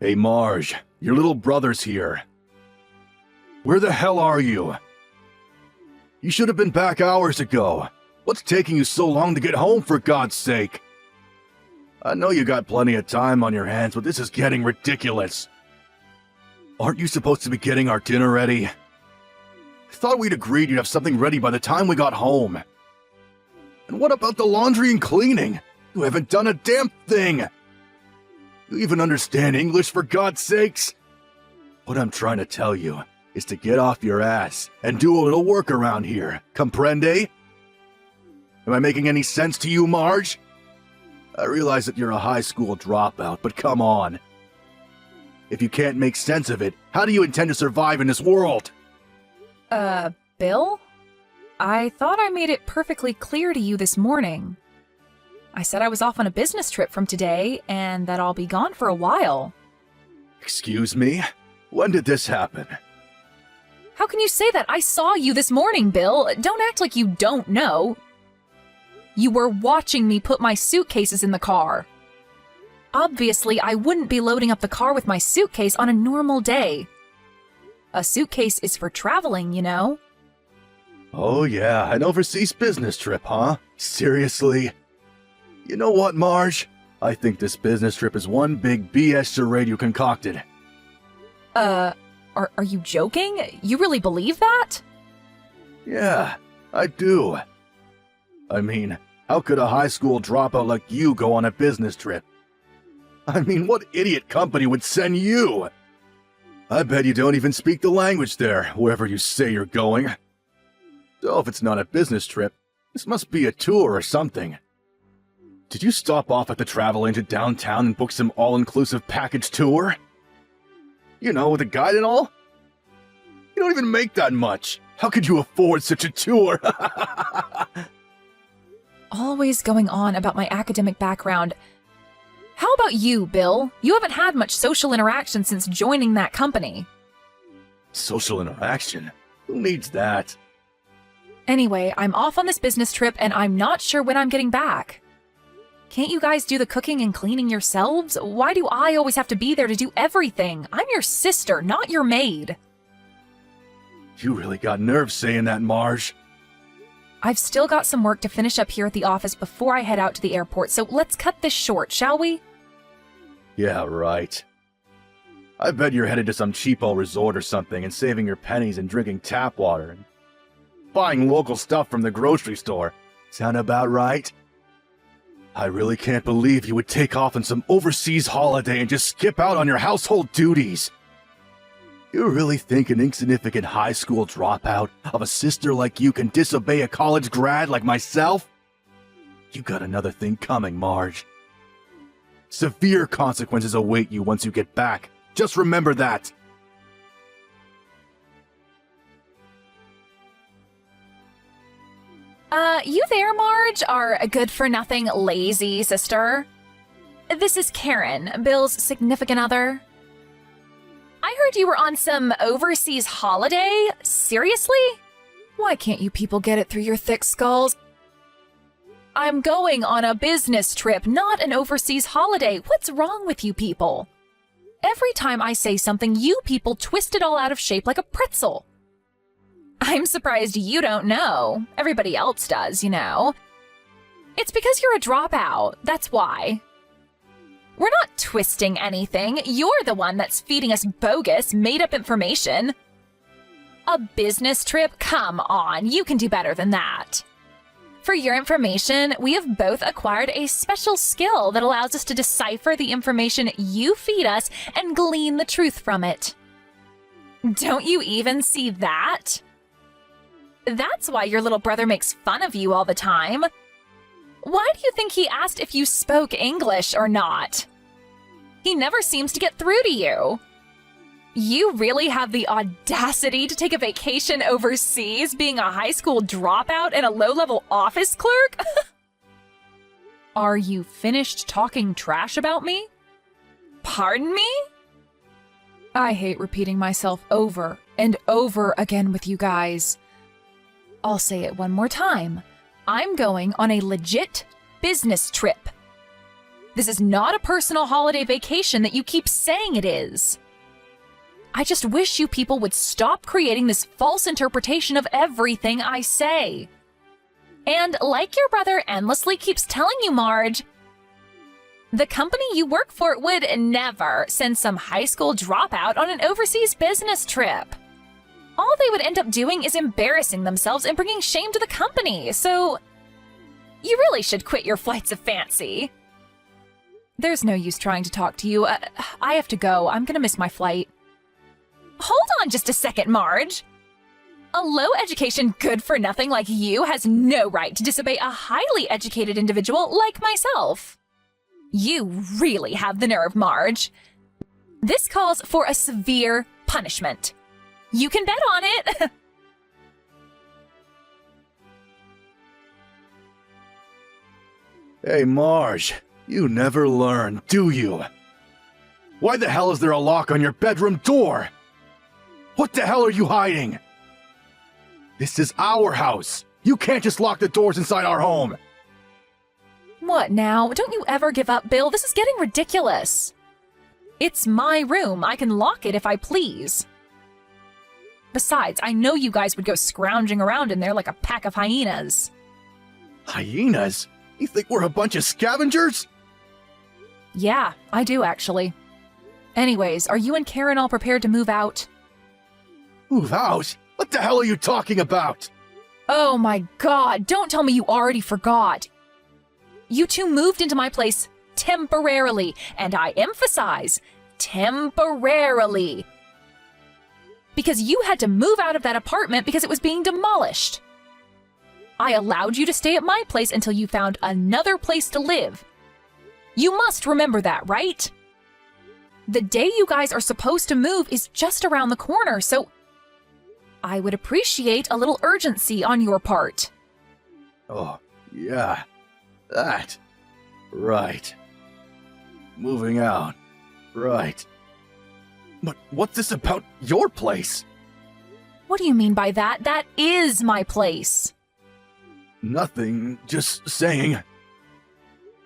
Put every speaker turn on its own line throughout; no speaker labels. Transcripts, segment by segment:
Hey Marge, your little brother's here. Where the hell are you? You should have been back hours ago. What's taking you so long to get home, for God's sake? I know you got plenty of time on your hands, but this is getting ridiculous. Aren't you supposed to be getting our dinner ready? I thought we'd agreed you'd have something ready by the time we got home. And what about the laundry and cleaning? You haven't done a damn thing! You even understand English, for God's sakes? What I'm trying to tell you is to get off your ass and do a little work around here. Comprende? Am I making any sense to you, Marge? I realize that you're a high school dropout, but come on. If you can't make sense of it, how do you intend to survive in this world?
Bill? I thought I made it perfectly clear to you this morning. I said I was off on a business trip from today, and that I'll be gone for a while.
Excuse me? When did this happen?
How can you say that? I saw you this morning, Bill. Don't act like you don't know. You were watching me put my suitcases in the car. Obviously, I wouldn't be loading up the car with my suitcase on a normal day. A suitcase is for traveling, you know.
Oh yeah, an overseas business trip, huh? Seriously? You know what, Marge? I think this business trip is one big BS charade you concocted.
Are you joking? You really believe that?
Yeah, I do. I mean, how could a high school dropout like you go on a business trip? I mean, what idiot company would send you? I bet you don't even speak the language there, wherever you say you're going. So if it's not a business trip, this must be a tour or something. Did you stop off at the travel agent downtown and book some all-inclusive package tour? You know, with a guide and all? You don't even make that much. How could you afford such a tour?
Always going on about my academic background. How about you, Bill? You haven't had much social interaction since joining that company.
Social interaction? Who needs that?
Anyway, I'm off on this business trip and I'm not sure when I'm getting back. Can't you guys do the cooking and cleaning yourselves? Why do I always have to be there to do everything? I'm your sister, not your maid.
You really got nerve saying that, Marge.
I've still got some work to finish up here at the office before I head out to the airport, so let's cut this short, shall we?
Yeah, right. I bet you're headed to some cheapo resort or something and saving your pennies and drinking tap water and buying local stuff from the grocery store. Sound about right? I really can't believe you would take off on some overseas holiday and just skip out on your household duties. You really think an insignificant high school dropout of a sister like you can disobey a college grad like myself? You got another thing coming, Marge. Severe consequences await you once you get back. Just remember that.
You there, Marge, our good-for-nothing lazy sister? This is Karen, Bill's significant other. I heard you were on some overseas holiday. Seriously? Why can't you people get it through your thick skulls? I'm going on a business trip, not an overseas holiday. What's wrong with you people? Every time I say something, you people twist it all out of shape like a pretzel. I'm surprised you don't know. Everybody else does, you know. It's because you're a dropout. That's why. We're not twisting anything. You're the one that's feeding us bogus, made-up information. A business trip? Come on, you can do better than that. For your information, we have both acquired a special skill that allows us to decipher the information you feed us and glean the truth from it. Don't you even see that? That's why your little brother makes fun of you all the time. Why do you think he asked if you spoke English or not? He never seems to get through to you. You really have the audacity to take a vacation overseas being a high school dropout and a low-level office clerk? Are you finished talking trash about me? Pardon me? I hate repeating myself over and over again with you guys. I'll say it one more time. I'm going on a legit business trip. This is not a personal holiday vacation that you keep saying it is. I just wish you people would stop creating this false interpretation of everything I say. And like your brother endlessly keeps telling you, Marge, the company you work for would never send some high school dropout on an overseas business trip. All they would end up doing is embarrassing themselves and bringing shame to the company, so you really should quit your flights of fancy. There's no use trying to talk to you. I have to go. I'm gonna miss my flight. Hold on just a second, Marge. A low-education good-for-nothing like you has no right to disobey a highly educated individual like myself. You really have the nerve, Marge. This calls for a severe punishment. You can bet on it.
Hey, Marge, you never learn, do you? Why the hell is there a lock on your bedroom door? What the hell are you hiding? This is our house. You can't just lock the doors inside our home.
What now? Don't you ever give up, Bill. This is getting ridiculous. It's my room. I can lock it if I please. Besides, I know you guys would go scrounging around in there like a pack of hyenas.
Hyenas? You think we're a bunch of scavengers?
Yeah, I do actually. Anyways, are you and Karen all prepared to move out?
Move out? What the hell are you talking about?
Oh my god, don't tell me you already forgot. You two moved into my place temporarily, and I emphasize, temporarily. Because you had to move out of that apartment because it was being demolished. I allowed you to stay at my place until you found another place to live. You must remember that, right? The day you guys are supposed to move is just around the corner, so I would appreciate a little urgency on your part.
Oh, yeah. That. Right. Moving out. Right. But what's this about your place?
What do you mean by that? That is my place.
Nothing, just saying.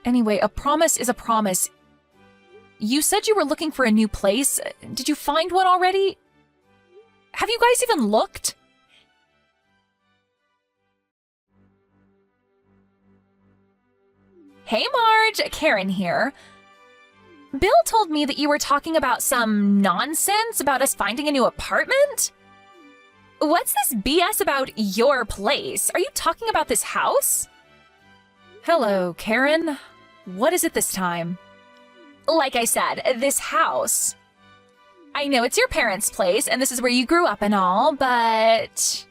Anyway, a promise is a promise. You said you were looking for a new place. Did you find one already? Have you guys even looked? Hey Marge, Karen here. Bill told me that you were talking about some nonsense about us finding a new apartment? What's this BS about your place? Are you talking about this house? Hello, Karen. What is it this time? Like I said, this house. I know it's your parents' place, and this is where you grew up and all, but...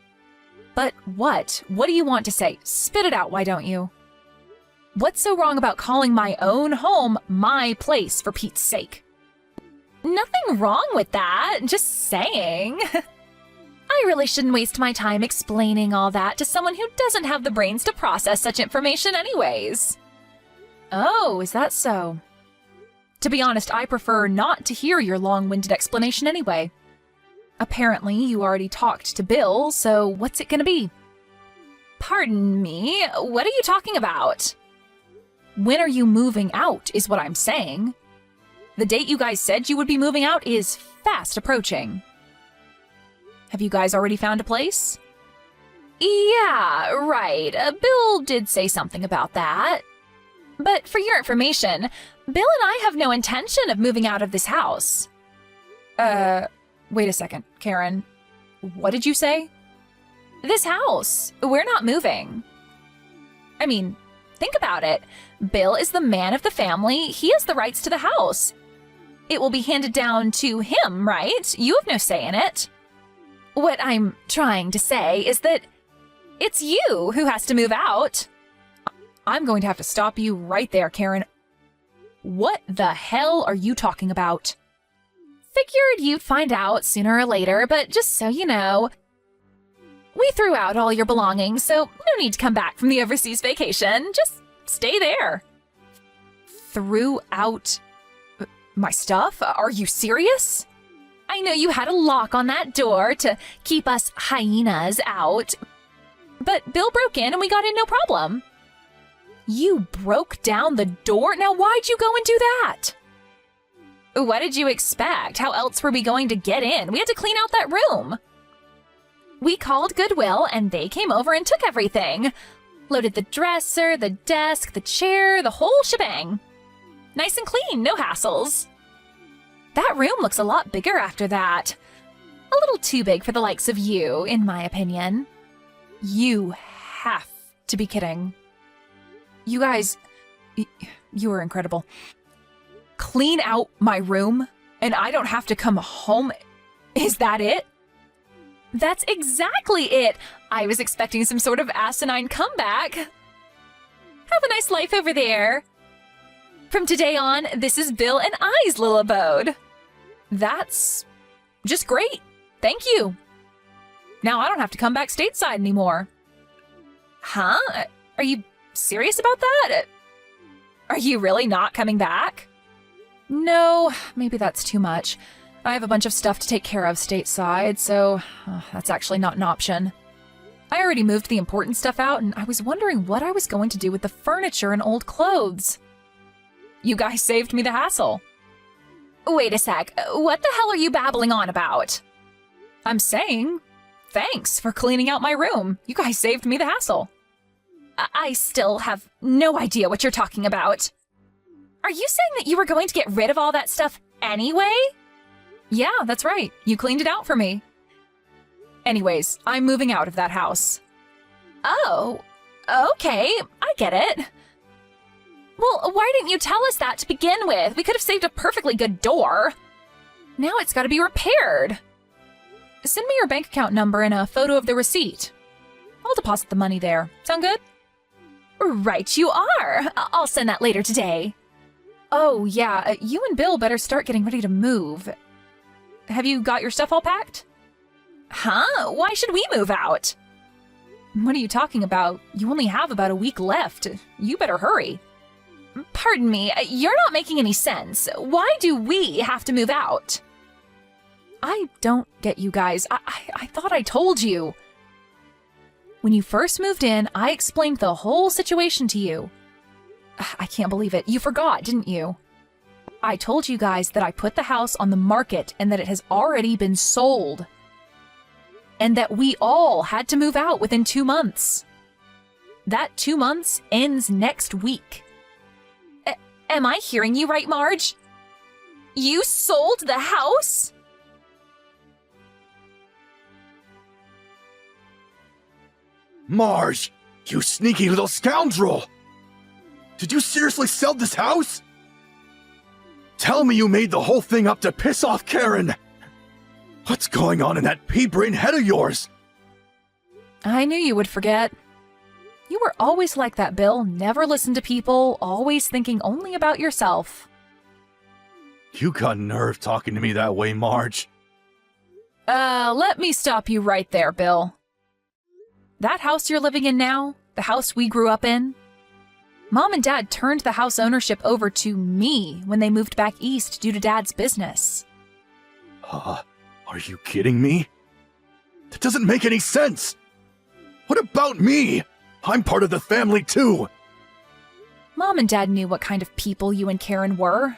But what? What do you want to say? Spit it out, why don't you? What's so wrong about calling my own home my place, for Pete's sake? Nothing wrong with that, just saying. I really shouldn't waste my time explaining all that to someone who doesn't have the brains to process such information anyways. Oh, is that so? To be honest, I prefer not to hear your long-winded explanation anyway. Apparently, you already talked to Bill, so what's it gonna be? Pardon me, what are you talking about? When are you moving out, is what I'm saying. The date you guys said you would be moving out is fast approaching. Have you guys already found a place? Yeah, right. Bill did say something about that. But for your information, Bill and I have no intention of moving out of this house. Wait a second, Karen. What did you say? This house. We're not moving. I mean, think about it. Bill is the man of the family. He has the rights to the house. It will be handed down to him, right? You have no say in it. What I'm trying to say is that it's you who has to move out. I'm going to have to stop you right there, Karen. What the hell are you talking about? Figured you'd find out sooner or later, but just so you know, we threw out all your belongings, so no need to come back from the overseas vacation. Just stay there. Threw out my stuff? Are you serious? I know you had a lock on that door to keep us hyenas out, but Bill broke in and we got in no problem. You broke down the door? Now why'd you go and do that? What did you expect? How else were we going to get in? We had to clean out that room. We called Goodwill and they came over and took everything. Loaded the dresser, the desk, the chair, the whole shebang. Nice and clean, no hassles. That room looks a lot bigger after that. A little too big for the likes of you, in my opinion. You have to be kidding. You guys, you are incredible. Clean out my room and I don't have to come home? Is that it? That's exactly it. I was expecting some sort of asinine comeback. Have a nice life over there. From today on, this is Bill and I's little abode. That's just great. Thank you. Now I don't have to come back stateside anymore. Huh? Are you serious about that? Are you really not coming back? No, maybe that's too much. I have a bunch of stuff to take care of stateside, so that's actually not an option. I already moved the important stuff out, and I was wondering what I was going to do with the furniture and old clothes. You guys saved me the hassle. Wait a sec, what the hell are you babbling on about? I'm saying, thanks for cleaning out my room. You guys saved me the hassle. I still have no idea what you're talking about. Are you saying that you were going to get rid of all that stuff anyway? Yeah, that's right. You cleaned it out for me. Anyways, I'm moving out of that house. Oh, okay, I get it. Well, why didn't you tell us that to begin with? We could have saved a perfectly good door. Now it's got to be repaired. Send me your bank account number and a photo of the receipt. I'll deposit the money there. Sound good? Right you are. I'll send that later today. Oh, yeah, you and Bill better start getting ready to move. Have you got your stuff all packed? Huh? Why should we move out? What are you talking about? You only have about a week left. You better hurry. Pardon me, you're not making any sense. Why do we have to move out? I don't get you guys. I thought I told you. When you first moved in, I explained the whole situation to you. I can't believe it. You forgot, didn't you? I told you guys that I put the house on the market and that it has already been sold. And that we all had to move out within 2 months. That 2 months ends next week. Am I hearing you right, Marge? You sold the house?
Marge, you sneaky little scoundrel! Did you seriously sell this house? Tell me you made the whole thing up to piss off Karen! What's going on in that pea-brain head of yours?
I knew you would forget. You were always like that, Bill. Never listen to people, always thinking only about yourself.
You got nerve talking to me that way, Marge.
Let me stop you right there, Bill. That house you're living in now, the house we grew up in, Mom and Dad turned the house ownership over to me when they moved back east due to Dad's business.
Are you kidding me? That doesn't make any sense! What about me? I'm part of the family too!
Mom and Dad knew what kind of people you and Karen were.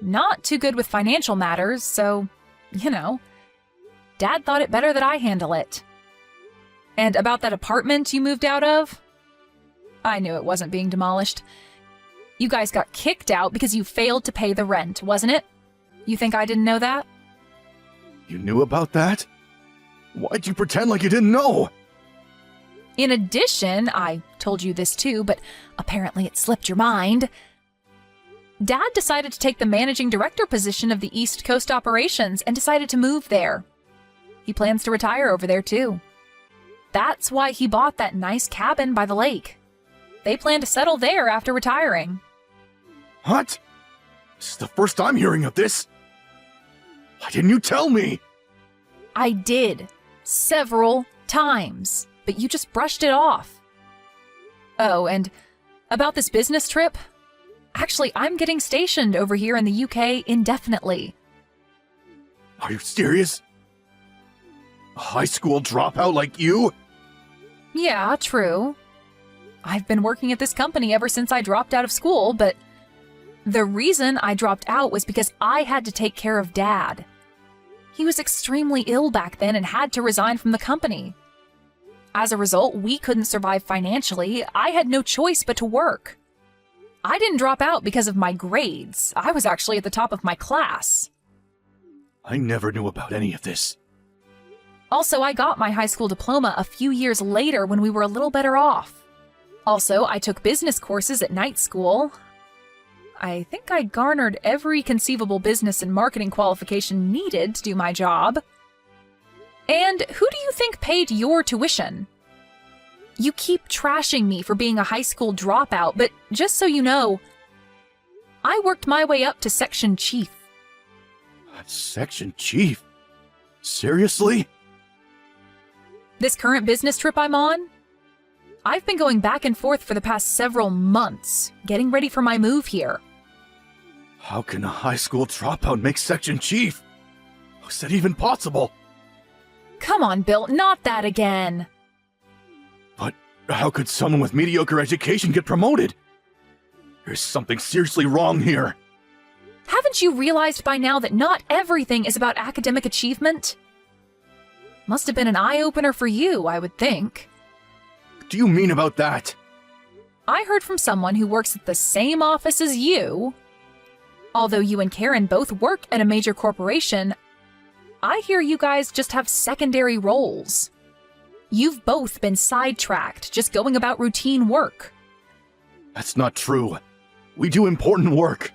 Not too good with financial matters, so, you know, Dad thought it better that I handle it. And about that apartment you moved out of? I knew it wasn't being demolished. You guys got kicked out because you failed to pay the rent, wasn't it? You think I didn't know that?
You knew about that? Why'd you pretend like you didn't know?
In addition, I told you this too, but apparently it slipped your mind. Dad decided to take the managing director position of the East Coast operations and decided to move there. He plans to retire over there too. That's why he bought that nice cabin by the lake. They plan to settle there after retiring.
What? This is the first I'm hearing of this. Why didn't you tell me?
I did. Several times. But you just brushed it off. Oh, and about this business trip? Actually, I'm getting stationed over here in the UK indefinitely.
Are you serious? A high school dropout like you?
Yeah, true. I've been working at this company ever since I dropped out of school, but the reason I dropped out was because I had to take care of Dad. He was extremely ill back then and had to resign from the company. As a result, we couldn't survive financially. I had no choice but to work. I didn't drop out because of my grades. I was actually at the top of my class.
I never knew about any of this.
Also, I got my high school diploma a few years later when we were a little better off. Also, I took business courses at night school. I think I garnered every conceivable business and marketing qualification needed to do my job. And who do you think paid your tuition? You keep trashing me for being a high school dropout, but just so you know, I worked my way up to section chief.
Section chief? Seriously?
This current business trip I'm on? I've been going back and forth for the past several months, getting ready for my move here.
How can a high school dropout make section chief? How's that even possible?
Come on, Bill, not that again.
But how could someone with mediocre education get promoted? There's something seriously wrong here.
Haven't you realized by now that not everything is about academic achievement? Must have been an eye-opener for you, I would think.
What do you mean about that?
I heard from someone who works at the same office as you. Although you and Karen both work at a major corporation, I hear you guys just have secondary roles. You've both been sidetracked, just going about routine work.
That's not true. We do important work.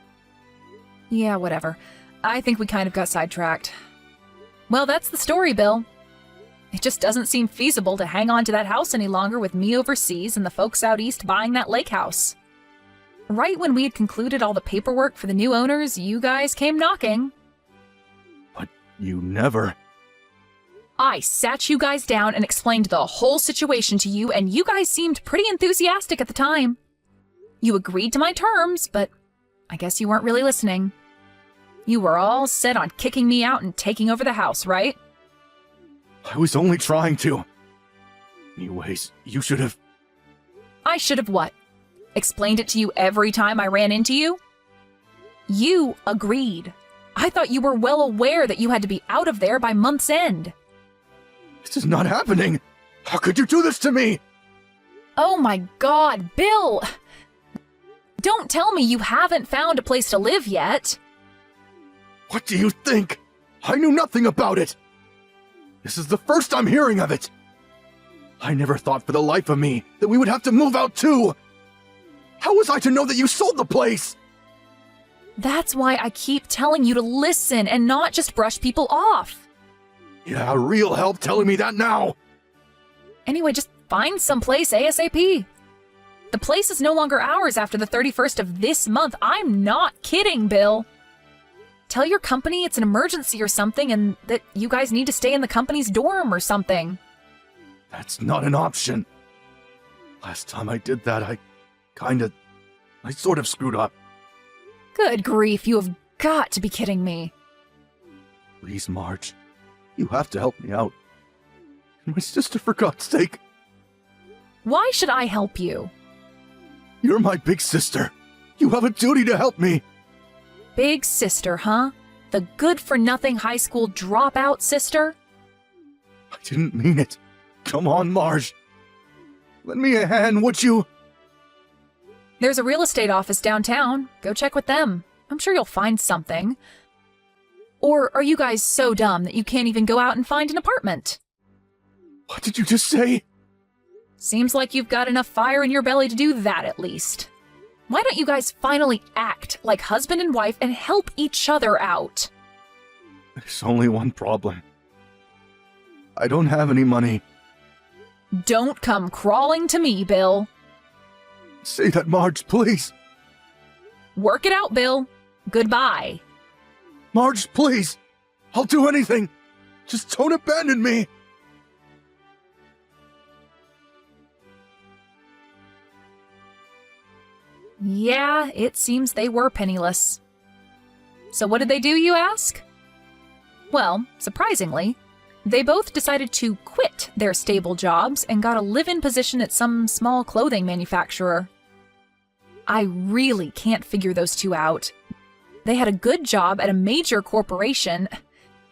Yeah, whatever. I think we kind of got sidetracked. Well, that's the story, Bill. It just doesn't seem feasible to hang on to that house any longer with me overseas and the folks out east buying that lake house. Right when we had concluded all the paperwork for the new owners, you guys came knocking.
But you never...
I sat you guys down and explained the whole situation to you, and you guys seemed pretty enthusiastic at the time. You agreed to my terms, but I guess you weren't really listening. You were all set on kicking me out and taking over the house, right?
I was only trying to. Anyways, you should have...
I should have what? Explained it to you every time I ran into you? You agreed. I thought you were well aware that you had to be out of there by month's end.
This is not happening! How could you do this to me?
Oh my God, Bill! Don't tell me you haven't found a place to live yet.
What do you think? I knew nothing about it! This is the first I'm hearing of it! I never thought for the life of me that we would have to move out too! How was I to know that you sold the place?
That's why I keep telling you to listen and not just brush people off.
Yeah, real help telling me that now!
Anyway, just find someplace ASAP. The place is no longer ours after the 31st of this month. I'm not kidding, Bill. Tell your company it's an emergency or something and that you guys need to stay in the company's dorm or something.
That's not an option. Last time I did that, I sort of screwed up.
Good grief, you have got to be kidding me.
Please, Marge. You have to help me out. My sister, for God's sake.
Why should I help you?
You're my big sister. You have a duty to help me.
Big sister, huh? The good-for-nothing high school dropout sister?
I didn't mean it. Come on, Marge. Lend me a hand, would you?
There's a real estate office downtown. Go check with them. I'm sure you'll find something. Or are you guys so dumb that you can't even go out and find an apartment?
What did you just say?
Seems like you've got enough fire in your belly to do that at least. Why don't you guys finally act like husband and wife and help each other out?
There's only one problem. I don't have any money.
Don't come crawling to me, Bill.
Say that, Marge, please.
Work it out, Bill. Goodbye.
Marge, please. I'll do anything. Just don't abandon me.
Yeah, it seems they were penniless. So what did they do, you ask? Well, surprisingly, They both decided to quit their stable jobs and got a live-in position at some small clothing manufacturer. I really can't figure those two out. They had a good job at a major corporation.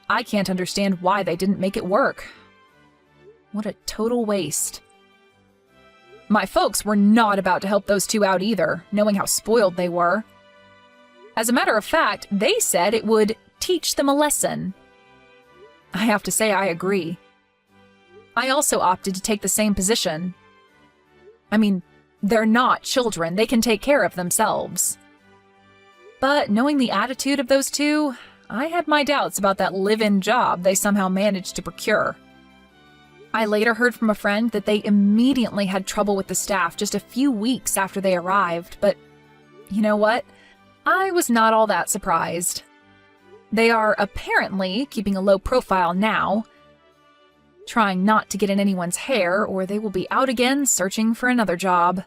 I can't understand why they didn't make it work. What a total waste. My folks were not about to help those two out either, knowing how spoiled they were. As a matter of fact, they said it would teach them a lesson. I have to say I agree. I also opted to take the same position. I mean, they're not children. They can take care of themselves. But knowing the attitude of those two, I had my doubts about that live-in job they somehow managed to procure. I later heard from a friend that they immediately had trouble with the staff just a few weeks after they arrived, but you know what? I was not all that surprised. They are apparently keeping a low profile now, trying not to get in anyone's hair, or they will be out again searching for another job.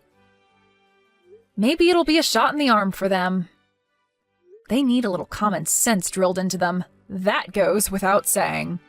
Maybe it'll be a shot in the arm for them. They need a little common sense drilled into them. That goes without saying.